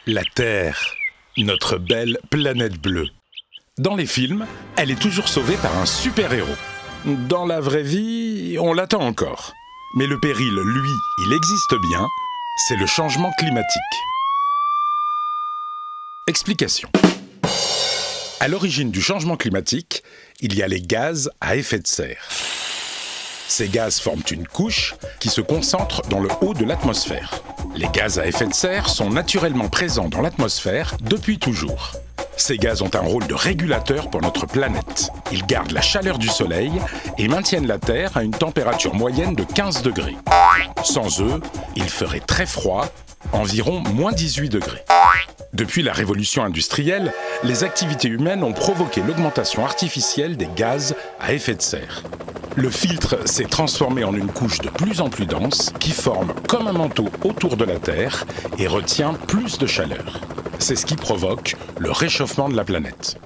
La Terre, notre belle planète bleue. Dans les films, elle est toujours sauvée par un super-héros. Dans la vraie vie, on l'attend encore. Mais le péril, lui, il existe bien, c'est le changement climatique. Explication. À l'origine du changement climatique, il y a les gaz à effet de serre. Ces gaz forment une couche qui se concentre dans le haut de l'atmosphère. Les gaz à effet de serre sont naturellement présents dans l'atmosphère depuis toujours. Ces gaz ont un rôle de régulateur pour notre planète. Ils gardent la chaleur du soleil et maintiennent la Terre à une température moyenne de 15 degrés. Sans eux, il ferait très froid, environ moins 18 degrés. Depuis la révolution industrielle, les activités humaines ont provoqué l'augmentation artificielle des gaz à effet de serre. Le filtre s'est transformé en une couche de plus en plus dense qui forme comme un manteau autour de la Terre et retient plus de chaleur. C'est ce qui provoque le réchauffement de la planète.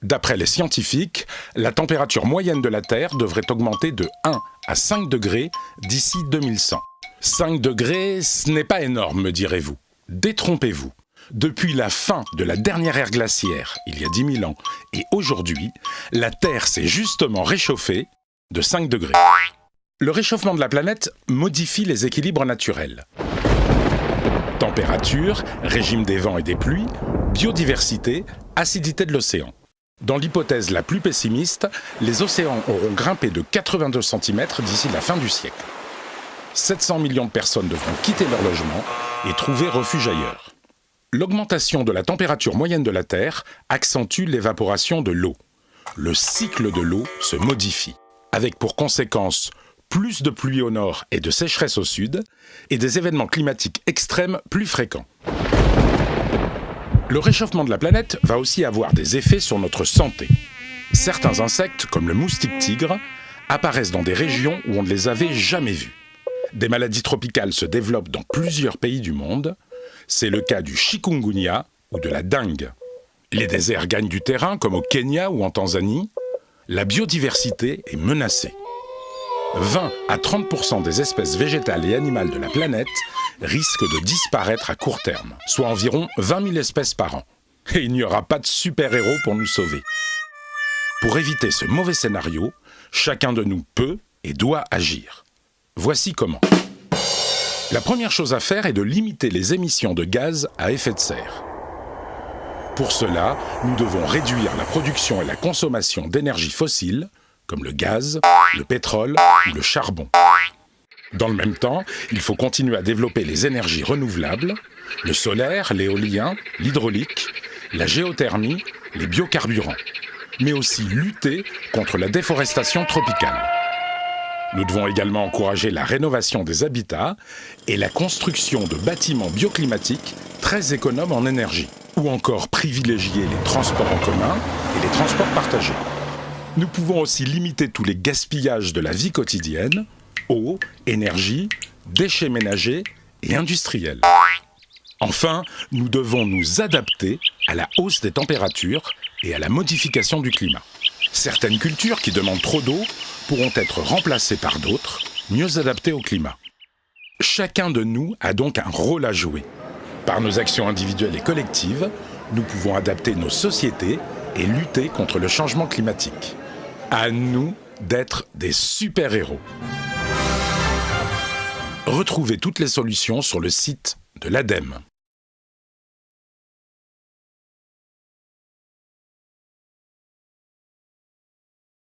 D'après les scientifiques, la température moyenne de la Terre devrait augmenter de 1 à 5 degrés d'ici 2100. 5 degrés, ce n'est pas énorme, me direz-vous. Détrompez-vous. Depuis la fin de la dernière ère glaciaire, il y a 10 000 ans, et aujourd'hui, la Terre s'est justement réchauffée de 5 degrés. Le réchauffement de la planète modifie les équilibres naturels. Température, régime des vents et des pluies, biodiversité, acidité de l'océan. Dans l'hypothèse la plus pessimiste, les océans auront grimpé de 82 cm d'ici la fin du siècle. 700 millions de personnes devront quitter leur logement et trouver refuge ailleurs. L'augmentation de la température moyenne de la Terre accentue l'évaporation de l'eau. Le cycle de l'eau se modifie, avec pour conséquence plus de pluie au nord et de sécheresse au sud, et des événements climatiques extrêmes plus fréquents. Le réchauffement de la planète va aussi avoir des effets sur notre santé. Certains insectes, comme le moustique tigre, apparaissent dans des régions où on ne les avait jamais vus. Des maladies tropicales se développent dans plusieurs pays du monde. C'est le cas du chikungunya ou de la dengue. Les déserts gagnent du terrain, comme au Kenya ou en Tanzanie. La biodiversité est menacée. 20 à 30% des espèces végétales et animales de la planète risquent de disparaître à court terme, soit environ 20 000 espèces par an. Et il n'y aura pas de super-héros pour nous sauver. Pour éviter ce mauvais scénario, chacun de nous peut et doit agir. Voici comment. La première chose à faire est de limiter les émissions de gaz à effet de serre. Pour cela, nous devons réduire la production et la consommation d'énergie fossile, comme le gaz, le pétrole ou le charbon. Dans le même temps, il faut continuer à développer les énergies renouvelables, le solaire, l'éolien, l'hydraulique, la géothermie, les biocarburants, mais aussi lutter contre la déforestation tropicale. Nous devons également encourager la rénovation des habitats et la construction de bâtiments bioclimatiques très économes en énergie, ou encore privilégier les transports en commun et les transports partagés. Nous pouvons aussi limiter tous les gaspillages de la vie quotidienne, eau, énergie, déchets ménagers et industriels. Enfin, nous devons nous adapter à la hausse des températures et à la modification du climat. Certaines cultures qui demandent trop d'eau pourront être remplacées par d'autres, mieux adaptées au climat. Chacun de nous a donc un rôle à jouer. Par nos actions individuelles et collectives, nous pouvons adapter nos sociétés et lutter contre le changement climatique. À nous d'être des super-héros. Retrouvez toutes les solutions sur le site de l'ADEME.